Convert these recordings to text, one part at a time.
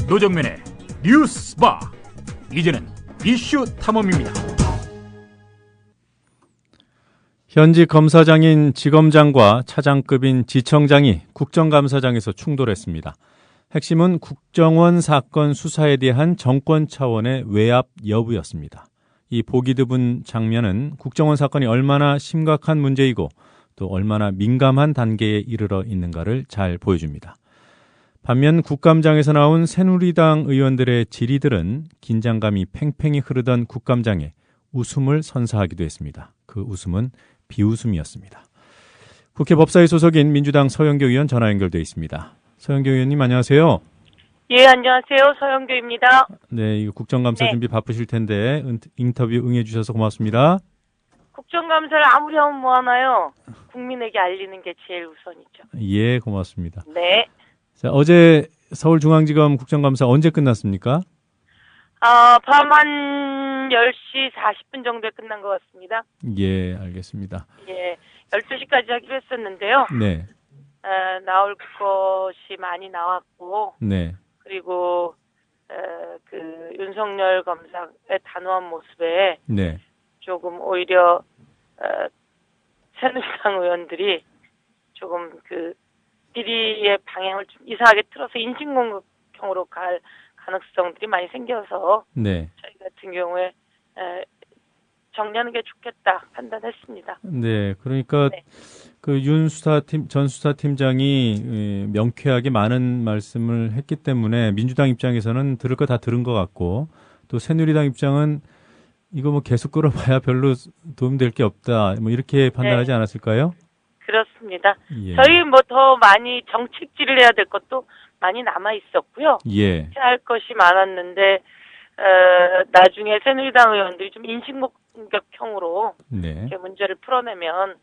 노정면의 뉴스바. 이제는 이슈 탐험입니다. 현직 검사장인 지검장과 차장급인 지청장이 국정감사장에서 충돌했습니다. 핵심은 국정원 사건 수사에 대한 정권 차원의 외압 여부였습니다. 이 보기 드문 장면은 국정원 사건이 얼마나 심각한 문제이고 또 얼마나 민감한 단계에 이르러 있는가를 잘 보여줍니다. 반면 국감장에서 나온 새누리당 의원들의 질의들은 긴장감이 팽팽히 흐르던 국감장에 웃음을 선사하기도 했습니다. 그 웃음은 비웃음이었습니다. 국회 법사위 소속인 민주당 서영교 의원 전화 연결돼 있습니다. 서영교 의원님 안녕하세요. 예, 안녕하세요. 서영교입니다. 네, 이거 국정감사 준비 바쁘실 텐데 인터뷰 응해주셔서 고맙습니다. 국정감사를 아무리 하면 뭐하나요? 국민에게 알리는 게 제일 우선이죠. 예, 고맙습니다. 네. 자, 어제 서울중앙지검 국정감사 언제 끝났습니까? 밤 한 10시 40분 정도에 끝난 것 같습니다. 예, 알겠습니다. 예, 12시까지 하기로 했었는데요. 네. 나올 것이 많이 나왔고, 네. 그리고 그 윤석열 검사의 단호한 모습에 네. 조금 오히려 새누리당 의원들이 조금 그 비리의 방향을 좀 이상하게 틀어서 인신공격형으로 갈 가능성들이 많이 생겨서 네. 저희 같은 경우에 정리하는 게 좋겠다 판단했습니다. 네, 그러니까 네. 그 전 수사팀장이 명쾌하게 많은 말씀을 했기 때문에 민주당 입장에서는 들을 거 다 들은 것 같고 또 새누리당 입장은 이거 뭐 계속 끌어봐야 별로 도움될 게 없다 뭐 이렇게 판단하지 네. 않았을까요? 그렇습니다. 예. 저희 뭐 더 많이 정책질을 해야 될 것도 많이 남아 있었고요. 예. 할 것이 많았는데 나중에 새누리당 의원들이 좀 인신공격형으로 네. 이렇게 문제를 풀어내면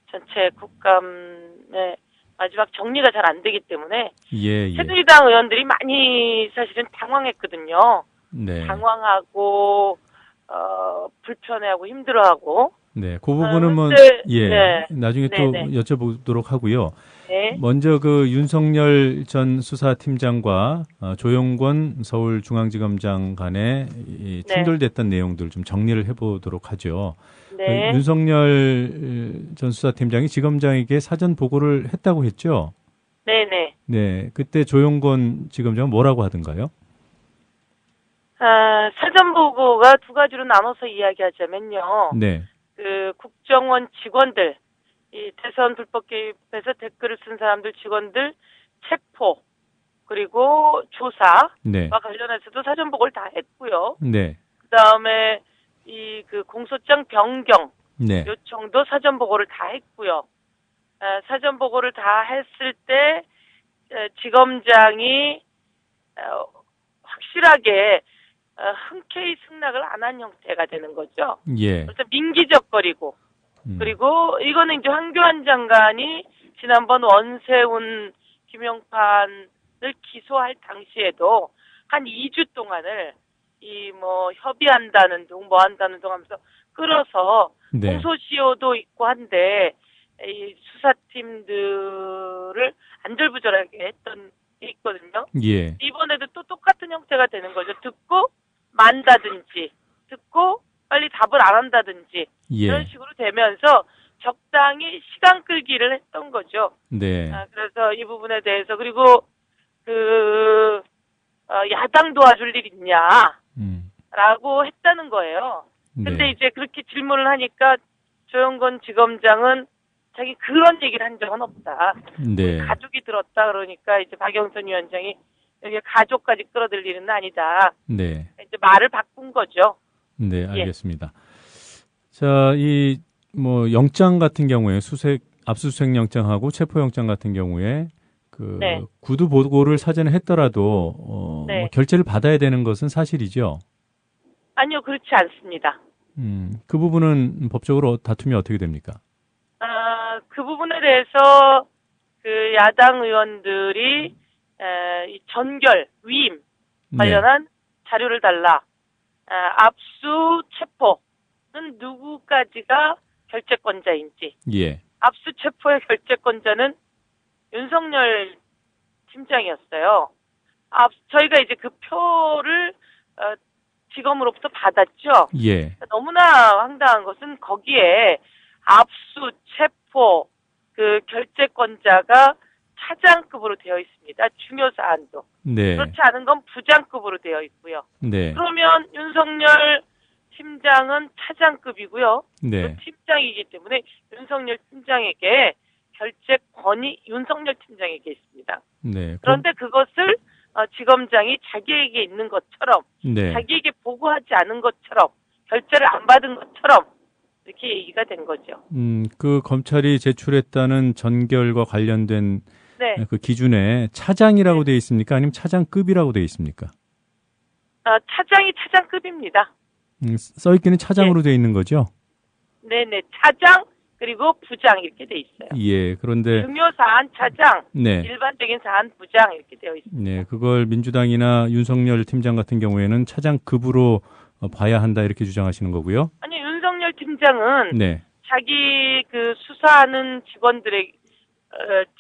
전체 국감의 마지막 정리가 잘 안 되기 때문에 예. 새누리당 의원들이 많이 사실은 당황했거든요. 네. 당황하고 불편해하고 힘들어하고. 네, 그 부분은 뭐 예. 네. 나중에 또 네네. 여쭤보도록 하고요. 네. 먼저 그 윤석열 전 수사팀장과 조용권 서울중앙지검장 간에 충돌됐던 내용들 좀 정리를 해보도록 하죠. 네. 윤석열 전 수사팀장이 지검장에게 사전 보고를 했다고 했죠. 네네. 네, 그때 조용권 지검장은 뭐라고 하던가요? 사전 보고가 두 가지로 나눠서 이야기하자면요. 네. 그 국정원 직원들, 이 대선 불법 개입에서 댓글을 쓴 사람들 직원들 체포 그리고 조사와 네. 관련해서도 사전 보고를 다 했고요. 네. 그다음에 이 그 공소장 변경 네. 요청도 사전 보고를 다 했고요. 사전 보고를 다 했을 때 지검장이 확실하게 흔쾌히 승낙을 안 한 형태가 되는 거죠. 예. 그래서 민기적거리고 그리고 이거는 이제 황교안 장관이 지난번 원세훈 김용판을 기소할 당시에도 한 2주 동안을 이 뭐 협의한다는 둥 뭐 한다는 둥 하면서 끌어서 네. 공소시효도 있고 한데 이 수사팀들을 안절부절하게 했던 게 있거든요. 예. 이번에도 또 똑같은 형태가 되는 거죠. 듣고 만다든지 듣고 빨리 답을 안 한다든지 예. 이런 식으로 되면서 적당히 시간 끌기를 했던 거죠. 네. 그래서 이 부분에 대해서 그리고 야당 도와줄 일 있냐 라고 했다는 거예요. 근데 네. 이제 그렇게 질문을 하니까 조영건 지검장은 자기 그런 얘기를 한 적은 없다. 네. 가족이 들었다 그러니까 이제 박영선 위원장이 여기 가족까지 끌어들 일은 아니다. 네. 이제 말을 바꾼 거죠. 네, 알겠습니다. 자, 이 뭐 영장 같은 경우에 압수수색 영장하고 체포 영장 같은 경우에 그 네. 구두 보고를 사전에 했더라도 네. 뭐 결재를 받아야 되는 것은 사실이죠. 아니요, 그렇지 않습니다. 그 부분은 법적으로 다툼이 어떻게 됩니까? 그 부분에 대해서 그 야당 의원들이 이 전결, 위임 관련한 자료를 달라. 압수 체포는 누구까지가 결재권자인지. 예. 압수 체포의 결재권자는 윤석열 팀장이었어요. 저희가 이제 그 표를 지검으로부터 받았죠. 예. 너무나 황당한 것은 거기에 압수, 체포, 그 결재권자가 차장급으로 되어 있습니다. 중요 사안도. 네. 그렇지 않은 건 부장급으로 되어 있고요. 네. 그러면 윤석열 팀장은 차장급이고요. 네. 그 팀장이기 때문에 윤석열 팀장에게 결재권이 윤석열 팀장에게 있습니다. 네. 그런데 그것을 지검장이 자기에게 있는 것처럼 네. 자기에게 보고하지 않은 것처럼 결재를 안 받은 것처럼 이렇게 얘기가 된 거죠. 그 검찰이 제출했다는 전결과 관련된 네. 그 기준에 차장이라고 돼 있습니까? 아니면 차장급이라고 돼 있습니까? 차장이 차장급입니다. 써 있기는 차장으로 돼 있는 거죠? 네네. 차장 그리고 부장 이렇게 돼 있어요. 예. 그런데 중요 사안 차장, 네. 일반적인 사안 부장 이렇게 되어 있습니다. 네. 그걸 민주당이나 윤석열 팀장 같은 경우에는 차장급으로 봐야 한다 이렇게 주장하시는 거고요. 아니 윤석열 팀장은 네. 자기 그 수사하는 직원들의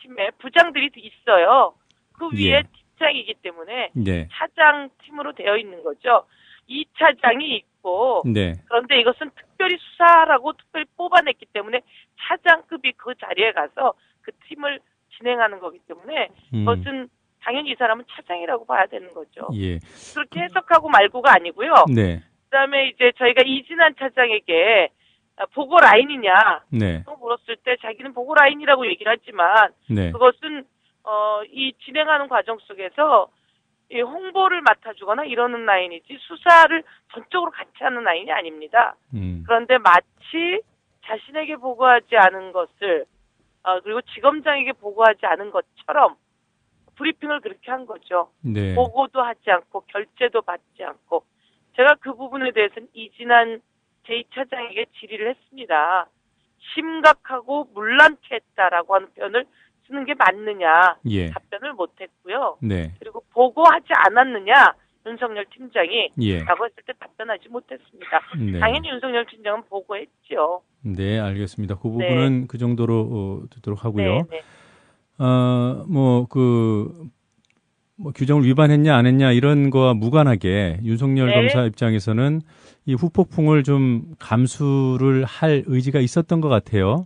팀에 부장들이 있어요. 그 위에 예. 팀장이기 때문에 네. 차장 팀으로 되어 있는 거죠. 이 차장이 있고 네. 그런데 이것은 특별히 수사라고 특별히 뽑아냈기 때문에 차장급이 그 자리에 가서 그 팀을 진행하는 거기 때문에 그것은 당연히 이 사람은 차장이라고 봐야 되는 거죠. 예. 그렇게 해석하고 말고가 아니고요. 네. 그다음에 이제 저희가 이진한 차장에게 보고 라인이냐 네. 또 물었을 때 자기는 보고 라인이라고 얘기를 했지만 네. 그것은 이 진행하는 과정 속에서 이 홍보를 맡아주거나 이러는 라인이지 수사를 전적으로 같이 하는 라인이 아닙니다. 그런데 마치 자신에게 보고하지 않은 것을 그리고 지검장에게 보고하지 않은 것처럼 브리핑을 그렇게 한 거죠. 네. 보고도 하지 않고 결재도 받지 않고 제가 그 부분에 대해서는 이진한 제2차장에게 질의를 했습니다. 심각하고 문란케 했다라고 하는 표현을 쓰는 게 맞느냐 예. 답변을 못했고요. 네. 그리고 보고하지 않았느냐 윤석열 팀장이 예. 라고 했을 때 답변하지 못했습니다. 네. 당연히 윤석열 팀장은 보고했죠. 네, 알겠습니다. 그 부분은 네. 그 정도로 듣도록 하고요. 네, 네. 규정을 위반했냐 안 했냐 이런 거와 무관하게 윤석열 네. 검사 입장에서는 이 후폭풍을 좀 감수를 할 의지가 있었던 것 같아요.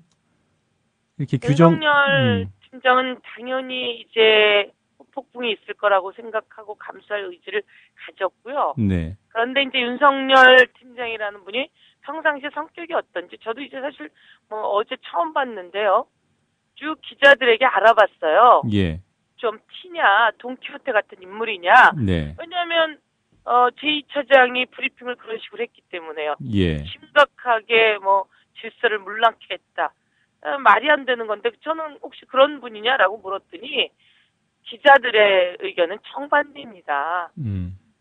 이렇게 윤석열 팀장은 당연히 이제 폭풍이 있을 거라고 생각하고 감수할 의지를 가졌고요. 네. 그런데 이제 윤석열 팀장이라는 분이 평상시 성격이 어떤지 저도 이제 사실 어제 처음 봤는데요. 쭉 기자들에게 알아봤어요. 예. 좀 티냐, 돈키호테 같은 인물이냐. 네. 왜냐하면 제2차장이 브리핑을 그런 식으로 했기 때문에요. 예. 심각하게 질서를 물랑케 했다. 말이 안 되는 건데 저는 혹시 그런 분이냐라고 물었더니 기자들의 의견은 정반대입니다.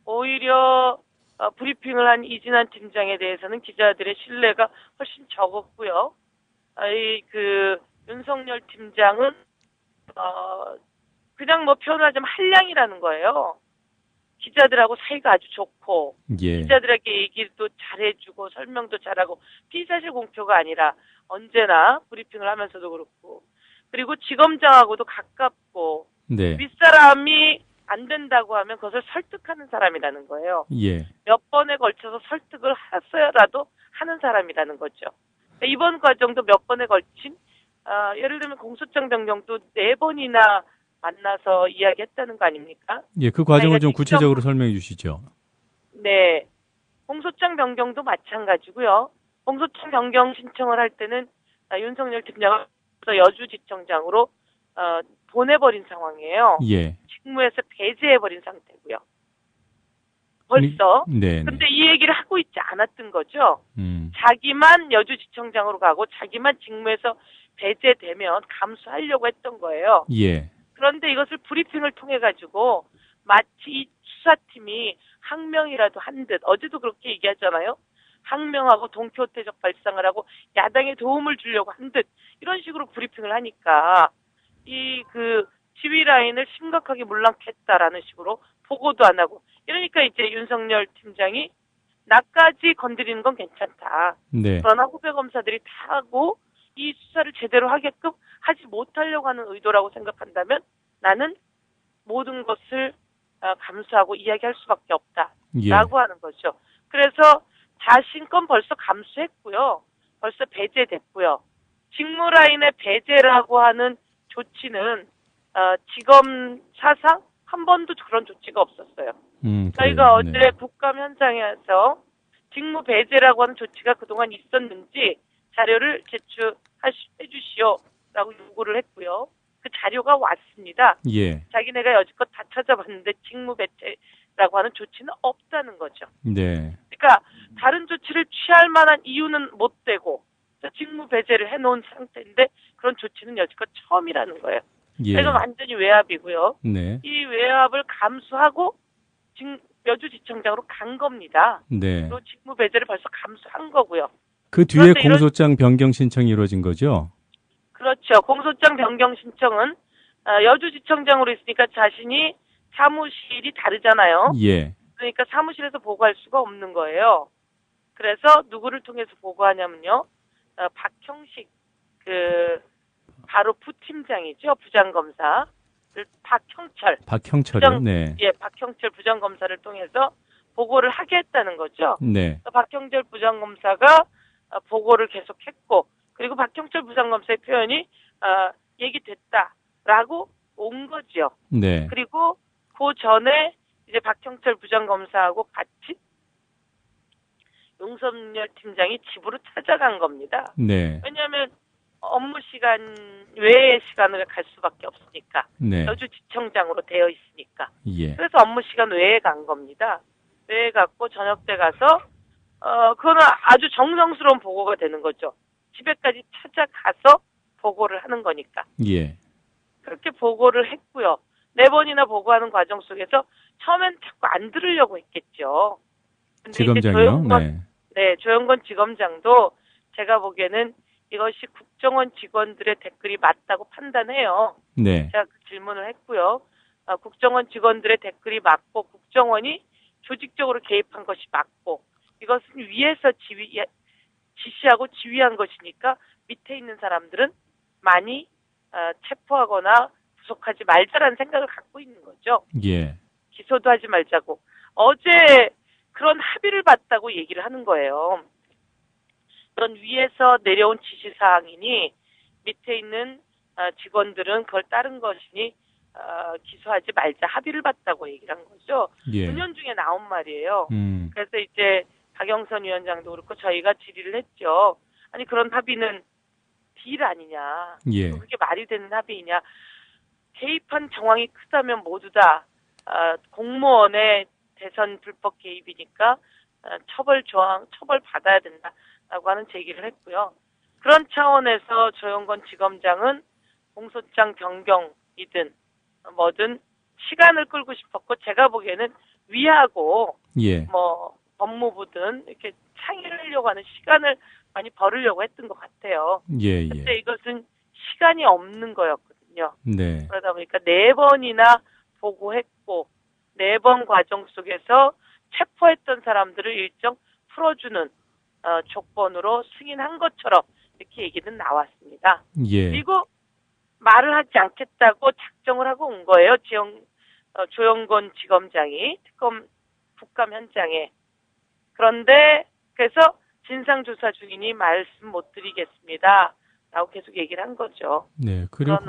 오히려 브리핑을 한 이진한 팀장에 대해서는 기자들의 신뢰가 훨씬 적었고요. 윤석열 팀장은 그냥 표현하자면 한량이라는 거예요. 기자들하고 사이가 아주 좋고 예. 기자들에게 얘기도 잘해주고 설명도 잘하고 피사실 공표가 아니라 언제나 브리핑을 하면서도 그렇고 그리고 지검장하고도 가깝고 네. 윗사람이 안 된다고 하면 그것을 설득하는 사람이라는 거예요. 예. 몇 번에 걸쳐서 설득을 했어야라도 하는 사람이라는 거죠. 이번 과정도 몇 번에 걸친 예를 들면 공소장 변경도 4번이나 만나서 이야기했다는 거 아닙니까? 예, 그 과정을 좀 구체적으로 설명해 주시죠. 네. 공소장 변경도 마찬가지고요. 공소장 변경 신청을 할 때는 윤석열 팀장을 여주지청장으로 보내버린 상황이에요. 예. 직무에서 배제해버린 상태고요. 벌써. 네. 근데 이 얘기를 하고 있지 않았던 거죠. 자기만 여주지청장으로 가고 자기만 직무에서 배제되면 감수하려고 했던 거예요. 예. 그런데 이것을 브리핑을 통해 가지고 마치 이 수사팀이 항명이라도 한 듯 어제도 그렇게 얘기하잖아요. 항명하고 동키호테적 발상을 하고 야당에 도움을 주려고 한 듯 이런 식으로 브리핑을 하니까 지휘 라인을 심각하게 물랑했다라는 식으로 보고도 안 하고 이러니까 이제 윤석열 팀장이 나까지 건드리는 건 괜찮다. 네. 그러나 후배 검사들이 다 하고 이 수사를 제대로 하게끔 하지 못하려고 하는 의도라고 생각한다면 나는 모든 것을 감수하고 이야기할 수밖에 없다라고 예. 하는 거죠. 그래서 자신 건 벌써 감수했고요. 벌써 배제됐고요. 직무라인의 배제라고 하는 조치는 지검 사상 한 번도 그런 조치가 없었어요. 저희가 어제 네. 국감 현장에서 직무 배제라고 하는 조치가 그동안 있었는지 자료를 제출해 주시오라고 요구를 했고요. 그 자료가 왔습니다. 예. 자기네가 여지껏 다 찾아봤는데 직무 배제라고 하는 조치는 없다는 거죠. 네. 그러니까 다른 조치를 취할 만한 이유는 못 되고 직무 배제를 해놓은 상태인데 그런 조치는 여지껏 처음이라는 거예요. 예. 그래서 완전히 외압이고요. 네. 이 외압을 감수하고 여주지청장으로 간 겁니다. 네. 그리고 직무 배제를 벌써 감수한 거고요. 그 뒤에 그런데 공소장 변경 신청이 이루어진 거죠? 그렇죠. 공소장 변경 신청은 여주지청장으로 있으니까 자신이 사무실이 다르잖아요. 예. 그러니까 사무실에서 보고할 수가 없는 거예요. 그래서 누구를 통해서 보고하냐면요. 박형식 바로 부팀장이죠. 부장검사를 박형철이요? 네. 예, 박형철 부장검사를 통해서 보고를 하게 했다는 거죠. 네. 박형철 부장검사가 보고를 계속했고, 그리고 박형철 부장검사의 표현이 얘기됐다라고 온 거죠. 네. 그리고 그 전에 이제 박형철 부장검사하고 같이 용섭열 팀장이 집으로 찾아간 겁니다. 네. 왜냐하면 업무 시간 외의 시간을 갈 수밖에 없으니까. 네. 여주지청장으로 되어 있으니까. 예. 그래서 업무 시간 외에 간 겁니다. 외에 갔고 저녁 때 가서 그거는 아주 정성스러운 보고가 되는 거죠. 집에까지 찾아가서 보고를 하는 거니까. 예. 그렇게 보고를 했고요. 4번이나 보고하는 과정 속에서 처음엔 자꾸 안 들으려고 했겠죠. 근데 지검장이요? 네, 조영건 지검장도 제가 보기에는 이것이 국정원 직원들의 댓글이 맞다고 판단해요. 네. 제가 그 질문을 했고요. 국정원 직원들의 댓글이 맞고 국정원이 조직적으로 개입한 것이 맞고 이것은 위에서 지시하고 지휘한 것이니까 밑에 있는 사람들은 많이 체포하거나 구속하지 말자라는 생각을 갖고 있는 거죠. 예. 기소도 하지 말자고. 어제 그런 합의를 봤다고 얘기를 하는 거예요. 그런 위에서 내려온 지시사항이니 밑에 있는 직원들은 그걸 따른 것이니 기소하지 말자 합의를 봤다고 얘기를 한 거죠. 예. 은연중에 나온 말이에요. 그래서 이제 박영선 위원장도 그렇고 저희가 질의를 했죠. 아니 그런 합의는 딜 아니냐. 예. 그게 말이 되는 합의이냐. 개입한 정황이 크다면 모두 다 공무원의 대선 불법 개입이니까 처벌 받아야 된다라고 하는 제기를 했고요. 그런 차원에서 조영건 지검장은 공소장 변경이든 뭐든 시간을 끌고 싶었고 제가 보기에는 위하고 예. 법무부든 이렇게 상의를 하려고 하는 시간을 많이 벌으려고 했던 것 같아요. 예. 근데 예. 이것은 시간이 없는 거였거든요. 네. 그러다 보니까 4번이나 보고했고 4번 과정 속에서 체포했던 사람들을 일정 풀어주는 조건으로 승인한 것처럼 이렇게 얘기는 나왔습니다. 예. 그리고 말을 하지 않겠다고 작정을 하고 온 거예요. 조영건 지검장이 국감 현장에. 그런데 그래서 진상조사 중이니 말씀 못 드리겠습니다. 라고 계속 얘기를 한 거죠. 네. 그리고 그런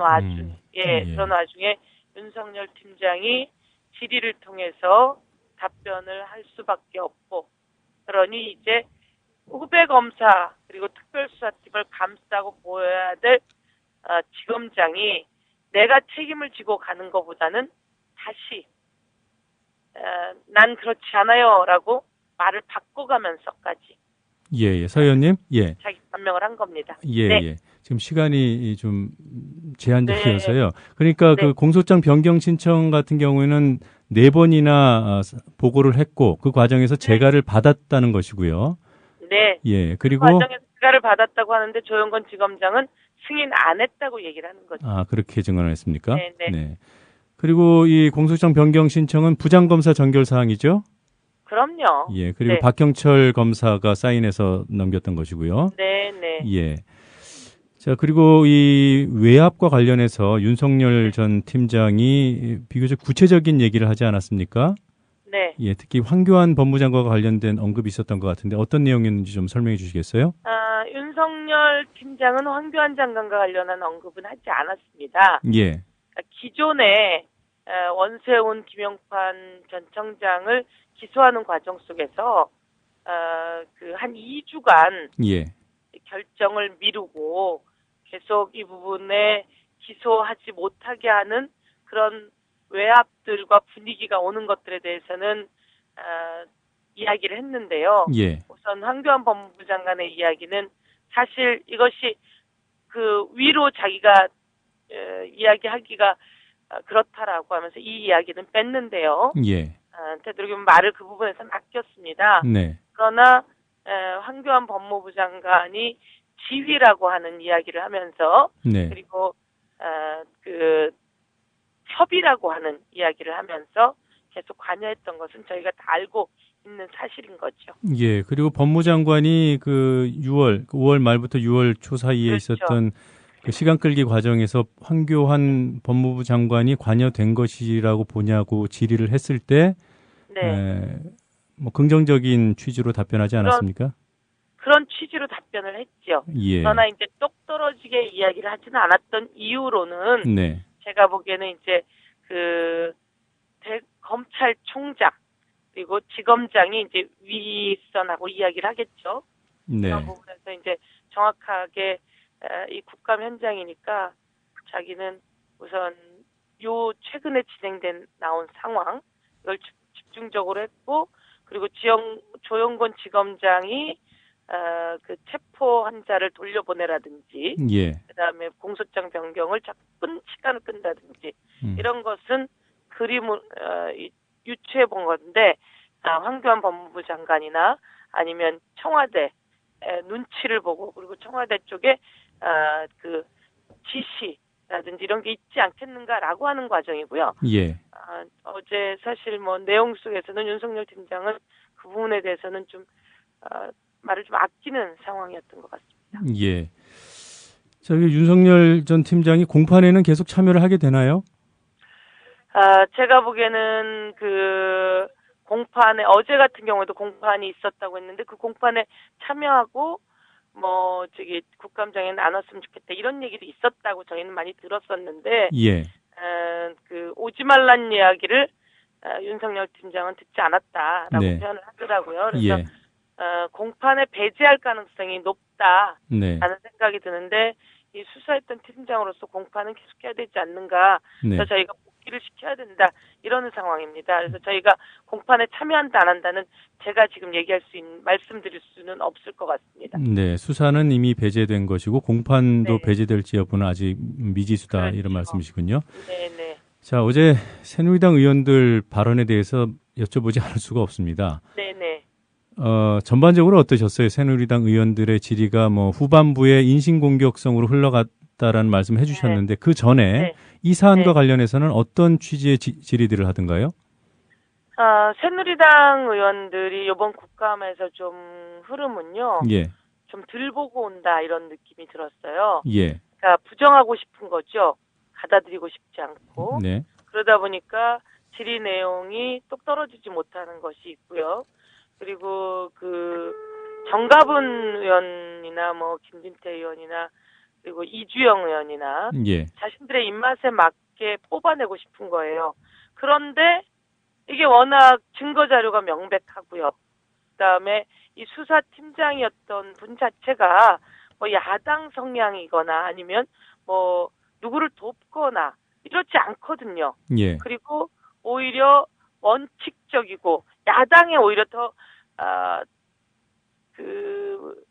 와중에 윤석열 팀장이 질의를 통해서 답변을 할 수밖에 없고 그러니 이제 후배 검사 그리고 특별수사팀을 감싸고 보여야 될 지검장이 내가 책임을 지고 가는 것보다는 다시 난 그렇지 않아요 라고 말을 바꿔가면서까지 예. 서 의원님. 예. 자기 반명을 한 겁니다. 예. 네. 예. 지금 시간이 좀 제한적이어서요. 네. 그러니까 네. 그 공소장 변경 신청 같은 경우에는 4번이나 보고를 했고 그 과정에서 재가를 받았다는 것이고요. 네. 예. 그리고 그 과정에서 재가를 받았다고 하는데 조영건 지검장은 승인 안 했다고 얘기를 하는 거죠. 그렇게 증언을 했습니까? 네. 네. 그리고 이 공소장 변경 신청은 부장검사 전결 사항이죠? 그럼요. 예. 그리고 네. 박형철 검사가 사인해서 넘겼던 것이고요. 네. 예. 자, 그리고 이 외압과 관련해서 윤석열 전 팀장이 비교적 구체적인 얘기를 하지 않았습니까? 네. 예, 특히 황교안 법무장관과 관련된 언급이 있었던 것 같은데 어떤 내용이었는지 좀 설명해 주시겠어요? 윤석열 팀장은 황교안 장관과 관련한 언급은 하지 않았습니다. 예. 그러니까 기존에 원세훈 김영판 전 청장을 기소하는 과정 속에서 그 한 2주간 예. 결정을 미루고 계속 이 부분에 기소하지 못하게 하는 그런 외압들과 분위기가 오는 것들에 대해서는 이야기를 했는데요. 예. 우선 황교안 법무부 장관의 이야기는 사실 이것이 그 위로 자기가 이야기하기가 그렇다라고 하면서 이 이야기는 뺐는데요. 예. 되도록이면 말을 그 부분에서 아꼈습니다. 네. 그러나 황교안 법무부 장관이 지휘라고 하는 이야기를 하면서 네. 그리고 그 협의라고 하는 이야기를 하면서 계속 관여했던 것은 저희가 다 알고 있는 사실인 거죠. 예. 그리고 법무장관이 그 5월 말부터 6월 초 사이에 그렇죠. 있었던 그 시간 끌기 과정에서 황교안 법무부 장관이 관여된 것이라고 보냐고 질의를 했을 때 네. 뭐 긍정적인 취지로 답변하지 않았습니까? 그런 취지로 답변을 했죠. 예. 그러나 이제 똑 떨어지게 이야기를 하지는 않았던 이유로는 네. 제가 보기에는 이제 그 검찰총장 그리고 지검장이 이제 윗선하고 이야기를 하겠죠. 네. 그런 부분에서 이제 정확하게 이 국감 현장이니까 자기는 우선 요 최근에 나온 상황 이걸 집중적으로 했고 그리고 조영권 지검장이 그 체포 환자를 돌려보내라든지 예. 그다음에 공소장 변경을 자꾸 시간을 끈다든지 이런 것은 그림을 유추해 본 건데 황교안 법무부 장관이나 아니면 청와대 눈치를 보고 그리고 청와대 쪽에 그 지시라든지 이런 게 있지 않겠는가라고 하는 과정이고요. 예. 어제 사실 뭐 내용 속에서는 윤석열 팀장은 그 부분에 대해서는 좀 말을 좀 아끼는 상황이었던 것 같습니다. 예. 저기 윤석열 전 팀장이 공판에는 계속 참여를 하게 되나요? 제가 보기에는 그 공판에 어제 같은 경우에도 공판이 있었다고 했는데 그 공판에 참여하고 뭐 저기 국감장에 나눴으면 좋겠다 이런 얘기도 있었다고 저희는 많이 들었었는데 예. 그 오지 말란 이야기를 윤석열 팀장은 듣지 않았다라고 네. 표현을 하더라고요. 그래서 예. 공판에 배제할 가능성이 높다라는 네. 생각이 드는데 이 수사했던 팀장으로서 공판은 계속해야 되지 않는가. 네. 그래서 저희가 복귀를 시켜야 된다 이러는 상황입니다. 그래서 저희가 공판에 참여한다 안 한다는 제가 지금 말씀드릴 수는 없을 것 같습니다. 네, 수사는 이미 배제된 것이고 공판도 네. 배제될지 여부는 아직 미지수다 그렇죠. 이런 말씀이시군요. 네네. 자, 어제 새누리당 의원들 발언에 대해서 여쭤보지 않을 수가 없습니다. 네네. 전반적으로 어떠셨어요? 새누리당 의원들의 질의가 뭐 후반부에 인신공격성으로 흘러갔다라는 말씀을 해주셨는데 그 전에 네. 이 사안과 네. 관련해서는 어떤 취지의 질의들을 하던가요? 새누리당 의원들이 이번 국감에서 좀 흐름은요. 예, 좀 들 보고 온다 이런 느낌이 들었어요. 예, 그러니까 부정하고 싶은 거죠. 받아들이고 싶지 않고. 네, 그러다 보니까 질의 내용이 똑 떨어지지 못하는 것이 있고요. 그리고 그 정가분 의원이나 뭐 김진태 의원이나 그리고 이주영 의원이나 예, 자신들의 입맛에 맞게 뽑아내고 싶은 거예요. 그런데 이게 워낙 증거 자료가 명백하고요. 그다음에 이 수사팀장이었던 분 자체가 뭐 야당 성향이거나 아니면 뭐 누구를 돕거나 이렇지 않거든요. 예, 그리고 오히려 원칙적이고 야당에 오히려 더 그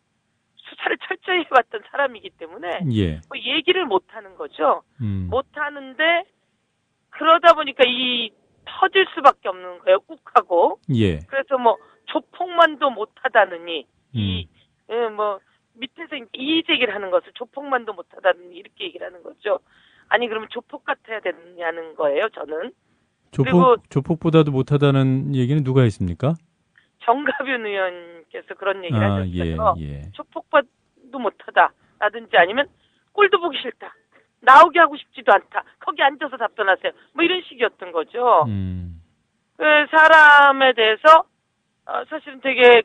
수사를 철저히 해왔던 사람이기 때문에 예, 뭐 얘기를 못 하는 거죠. 못 하는데 그러다 보니까 이 터질 수밖에 없는 거예요. 욱하고. 예, 그래서 뭐 조폭만도 못 하다느니 뭐 밑에서 이의 제기를 하는 것을 조폭만도 못 하다느니 이렇게 얘기를 하는 거죠. 아니 그러면 조폭 같아야 되느냐는 거예요. 저는. 그리고 조폭보다도 못하다는 얘기는 누가 했습니까? 정가균 의원께서 그런 얘기를 하셨어요. 예. 조폭과도 못하다라든지 아니면 꼴도 보기 싫다. 나오게 하고 싶지도 않다. 거기 앉아서 답변하세요. 뭐 이런 식이었던 거죠. 그 사람에 대해서 사실은 되게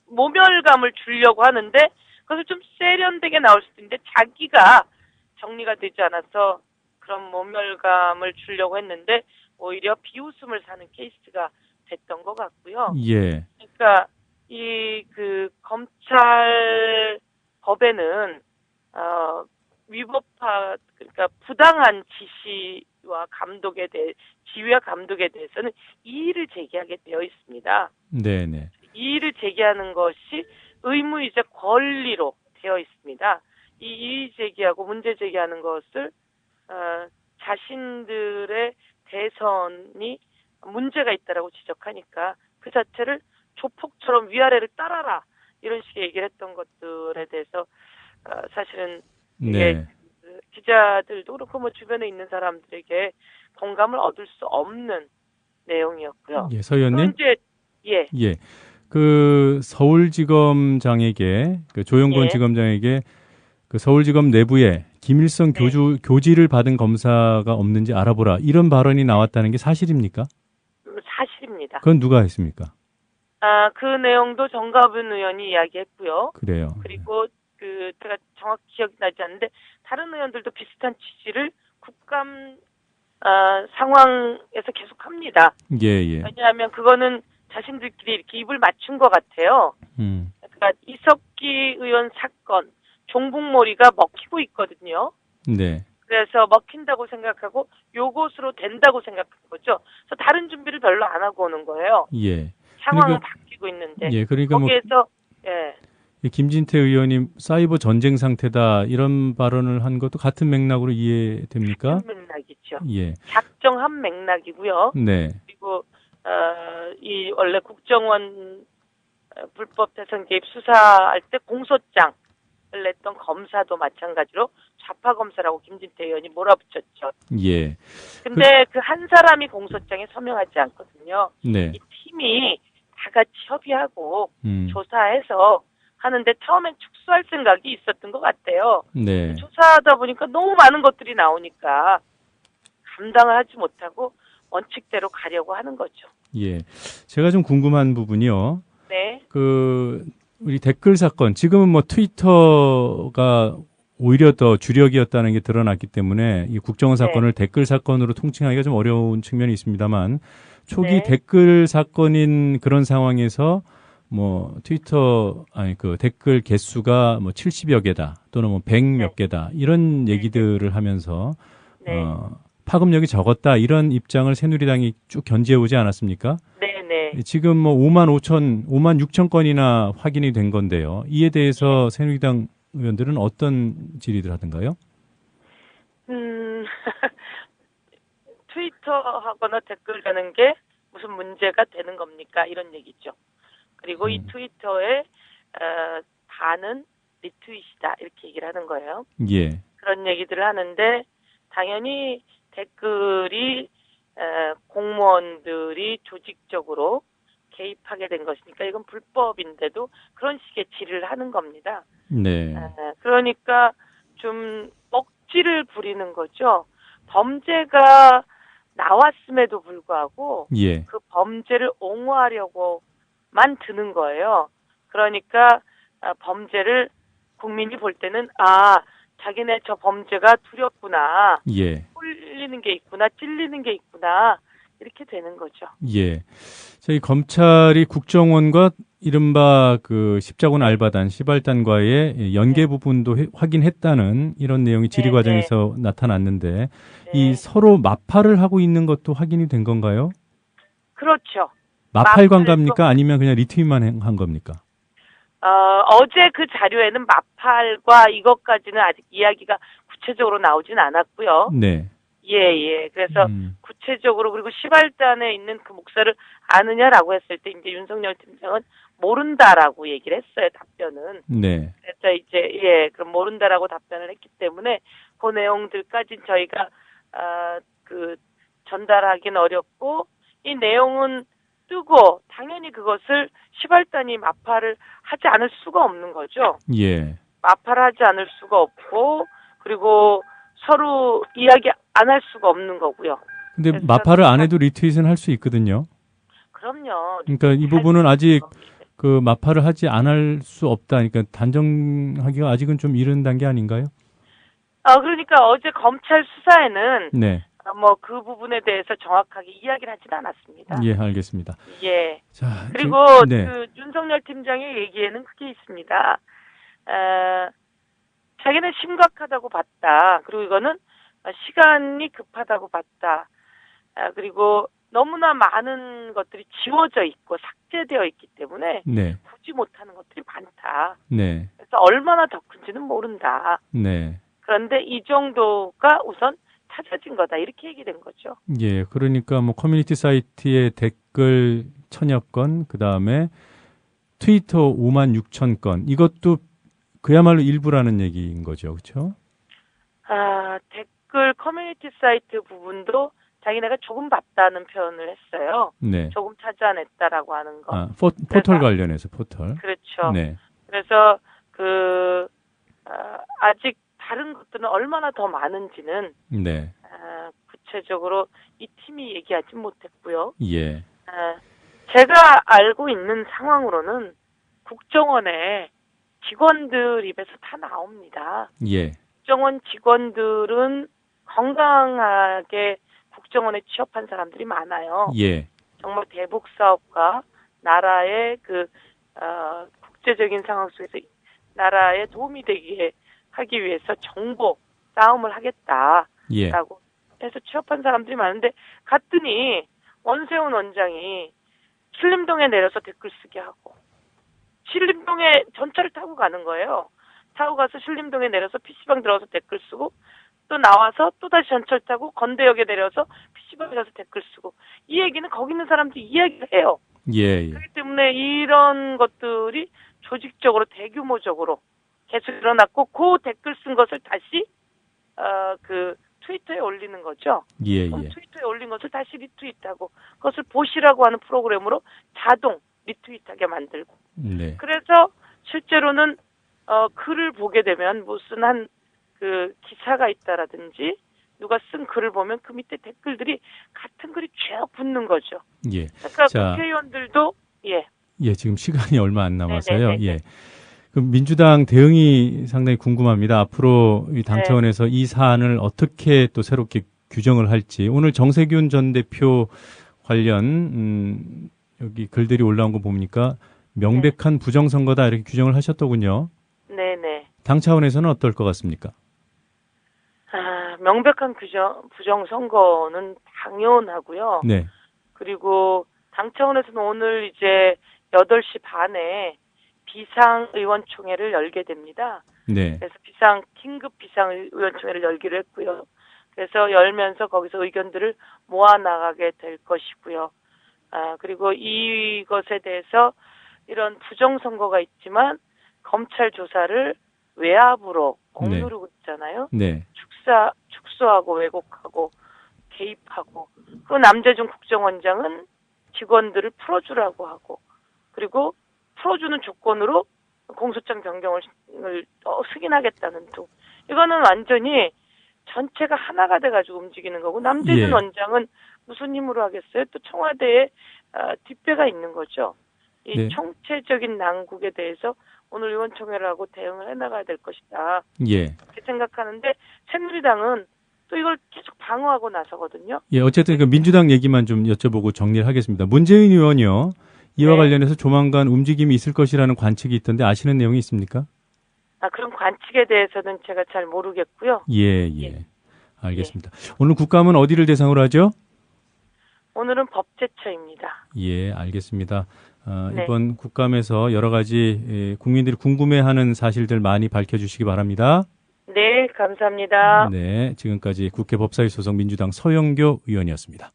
모멸감을 주려고 하는데 그것을 좀 세련되게 나올 수도 있는데 자기가 정리가 되지 않아서 그런 모멸감을 주려고 했는데 오히려 비웃음을 사는 케이스가 됐던 것 같고요. 예. 그러니까 검찰 법에는 그러니까 부당한 지시와 지휘와 감독에 대해서는 이의를 제기하게 되어 있습니다. 네네. 이의를 제기하는 것이 의무이자 권리로 되어 있습니다. 이 이의 제기하고 문제 제기하는 것을 자신들의 대선이 문제가 있다라고 지적하니까 그 자체를 조폭처럼 위아래를 따라라 이런 식의 얘기를 했던 것들에 대해서 사실은 네. 기자들도 그렇고 뭐 주변에 있는 사람들에게 공감을 얻을 수 없는 내용이었고요. 예, 서 의원님. 예. 그 서울지검장에게 조영권 예. 지검장에게 그 서울지검 내부에 김일성 교지를 받은 검사가 없는지 알아보라 이런 발언이 나왔다는 게 사실입니까? 사실입니다. 그건 누가 했습니까? 그 내용도 정가분 의원이 이야기했고요. 그래요. 그리고 제가 정확히 기억이 나지 않는데 다른 의원들도 비슷한 취지를 국감 상황에서 계속합니다. 예. 왜냐하면 그거는 자신들끼리 이렇게 입을 맞춘 것 같아요. 그러니까 이석기 의원 사건, 종북몰이가 먹히고 있거든요. 네. 그래서 먹힌다고 생각하고 요것으로 된다고 생각한 거죠. 그래서 다른 준비를 별로 안 하고 오는 거예요. 예. 상황은 바뀌고 있는데. 예, 그러니까 거기에서 김진태 의원이 사이버 전쟁 상태다 이런 발언을 한 것도 같은 맥락으로 이해됩니까? 같은 맥락이죠. 예. 작정한 맥락이고요. 네. 그리고 이 원래 국정원 불법 대선 개입 수사할 때 공소장을 냈던 검사도 마찬가지로 좌파 검사라고 김진태 의원이 몰아붙였죠. 예. 근데 그 한 사람이 공소장에 서명하지 않거든요. 네. 이 팀이 다 같이 협의하고 조사해서 하는데 처음엔 축소할 생각이 있었던 것 같아요. 네. 조사하다 보니까 너무 많은 것들이 나오니까 감당을 하지 못하고 원칙대로 가려고 하는 거죠. 예. 제가 좀 궁금한 부분이요. 네. 우리 댓글 사건, 지금은 뭐 트위터가 오히려 더 주력이었다는 게 드러났기 때문에 이 국정원 사건을 댓글 사건으로 통칭하기가 좀 어려운 측면이 있습니다만 초기 댓글 사건인 그런 상황에서 뭐 댓글 개수가 뭐 70여 개다 또는 뭐 100 몇 개다 이런 얘기들을 하면서 파급력이 적었다 이런 입장을 새누리당이 쭉 견지해 오지 않았습니까? 네네. 지금 뭐 5만 6천 건이나 확인이 된 건데요. 이에 대해서 새누리당 의원들은 어떤 질의를 하던가요? 트위터 하거나 댓글 다는 게 무슨 문제가 되는 겁니까? 이런 얘기죠. 그리고 이 트위터에 다는 리트윗이다 이렇게 얘기를 하는 거예요. 예. 그런 얘기들을 하는데 당연히 댓글이 공무원들이 조직적으로 개입하게 된 것이니까 이건 불법인데도 그런 식의 질의를 하는 겁니다. 네. 그러니까 좀 억지를 부리는 거죠. 범죄가 나왔음에도 불구하고 그 범죄를 옹호하려고만 드는 거예요. 그러니까 범죄를 국민이 볼 때는 자기네 저 범죄가 두렵구나. 홀리는 게 있구나. 찔리는 게 있구나. 이렇게 되는 거죠. 예. 저희 검찰이 국정원과 이른바 그 십자군 알바단, 시발단과의 연계 부분도 확인했다는 이런 내용이 질의 과정에서 나타났는데 이 서로 마팔을 하고 있는 것도 확인이 된 건가요? 그렇죠. 마팔 관계입니까? 아니면 그냥 리트윗만 한 겁니까? 어제 그 자료에는 마팔과 이것까지는 아직 이야기가 구체적으로 나오진 않았고요. 네. 예. 그래서 구체적으로 그리고 시발단에 있는 그 목사를 아느냐라고 했을 때 이제 윤석열 팀장은 모른다라고 얘기를 했어요. 답변은. 네. 그래서 이제 그럼 모른다라고 답변을 했기 때문에 그 내용들까지 저희가 전달하기는 어렵고 이 내용은 뜨고 당연히 그것을 시발단이 마팔을 하지 않을 수가 없는 거죠. 예. 마파를 하지 않을 수가 없고, 그리고 서로 이야기 안 할 수가 없는 거고요. 근데 그래서 마파를 안 해도 리트윗은 할 수 있거든요. 그럼요. 그러니까 이 부분은 아직 그 마파를 하지 않을 수 없다. 그러니까 단정하기가 아직은 좀 이른 단계 아닌가요? 그러니까 어제 검찰 수사에는 네. 뭐 그 부분에 대해서 정확하게 이야기를 하지는 않았습니다. 예, 알겠습니다. 예. 자, 그리고 네. 그 윤석열 팀장의 얘기에는 그게 있습니다. 자기는 심각하다고 봤다. 그리고 이거는 시간이 급하다고 봤다. 그리고 너무나 많은 것들이 지워져 있고 삭제되어 있기 때문에 네. 보지 못하는 것들이 많다. 네. 그래서 얼마나 더 큰지는 모른다. 네. 그런데 이 정도가 우선 찾아진 거다. 이렇게 얘기된 거죠. 예, 그러니까 뭐 커뮤니티 사이트에 댓글 1000여 건, 그다음에 트위터 5만 6천 건. 이것도 그야말로 일부라는 얘기인 거죠. 그렇죠? 댓글 커뮤니티 사이트 부분도 자기네가 조금 봤다는 표현을 했어요. 네. 조금 찾아냈다라고 하는 거. 포털 관련해서 포털. 그렇죠. 네. 그래서 아직 다른 것들은 얼마나 더 많은지는 네. 구체적으로 이 팀이 얘기하지 못했고요. 예. 제가 알고 있는 상황으로는 국정원에 직원들 입에서 다 나옵니다. 예. 국정원 직원들은 건강하게 국정원에 취업한 사람들이 많아요. 예. 정말 대북 사업과 나라의 국제적인 상황 속에서 나라에 도움이 되게 하기 위해서 정보 싸움을 하겠다라고 예. 해서 취업한 사람들이 많은데 갔더니 원세훈 원장이 신림동에 내려서 댓글 쓰게 하고 신림동에 전철을 타고 가는 거예요. 타고 가서 신림동에 내려서 PC방 들어가서 댓글 쓰고 또 나와서 또다시 전철 타고 건대역에 내려서 PC방에 가서 댓글 쓰고 이 얘기는 거기 있는 사람들이 이야기를 해요. 예. 그렇기 때문에 이런 것들이 조직적으로 대규모적으로 계속 일어났고 그 댓글 쓴 것을 다시 트위터에 올리는 거죠. 예. 그럼 예. 트위터에 올린 것을 다시 리트윗하고 그것을 보시라고 하는 프로그램으로 자동 리트윗하게 만들고 네. 그래서 실제로는 글을 보게 되면 무슨 기사가 있다라든지 누가 쓴 글을 보면 그 밑에 댓글들이 같은 글이 쭉 붙는 거죠. 예. 그러니까 자, 국회의원들도 예, 지금 시간이 얼마 안 남아서요. 네네네. 예. 그럼 민주당 대응이 상당히 궁금합니다. 앞으로 이 당 네. 차원에서 이 사안을 어떻게 또 새롭게 규정을 할지. 오늘 정세균 전 대표 관련 여기 글들이 올라온 거 보니까 명백한 부정선거다 이렇게 규정을 하셨더군요. 네네. 당 차원에서는 어떨 것 같습니까? 명백한 부정선거는 당연하고요. 네. 그리고 당 차원에서는 오늘 이제 8시 반에 비상의원총회를 열게 됩니다. 네. 그래서 긴급 비상의원총회를 열기로 했고요. 그래서 열면서 거기서 의견들을 모아나가게 될 것이고요. 그리고 이것에 대해서 이런 부정선거가 있지만 검찰 조사를 외압으로 억누르고 있잖아요. 네. 축소하고 왜곡하고 개입하고 그 남재준 국정원장은 직원들을 풀어주라고 하고 그리고 풀어주는 조건으로 공소장 변경을 승인하겠다는 등 이거는 완전히 전체가 하나가 돼가지고 움직이는 거고 남재준 예. 원장은 무슨 힘으로 하겠어요? 또 청와대에 뒷배가 있는 거죠. 이 네. 총체적인 난국에 대해서 오늘 의원총회를 하고 대응을 해나가야 될 것이다. 예. 그렇게 생각하는데 새누리당은 또 이걸 계속 방어하고 나서거든요. 예, 어쨌든 그 민주당 얘기만 좀 여쭤보고 정리를 하겠습니다. 문재인 의원이요. 이와 네. 관련해서 조만간 움직임이 있을 것이라는 관측이 있던데 아시는 내용이 있습니까? 그런 관측에 대해서는 제가 잘 모르겠고요. 예. 알겠습니다. 오늘 국감은 어디를 대상으로 하죠? 오늘은 법제처입니다. 예, 알겠습니다. 네. 이번 국감에서 여러 가지 국민들이 궁금해하는 사실들 많이 밝혀주시기 바랍니다. 네, 감사합니다. 네, 지금까지 국회 법사위 소속 민주당 서영교 의원이었습니다.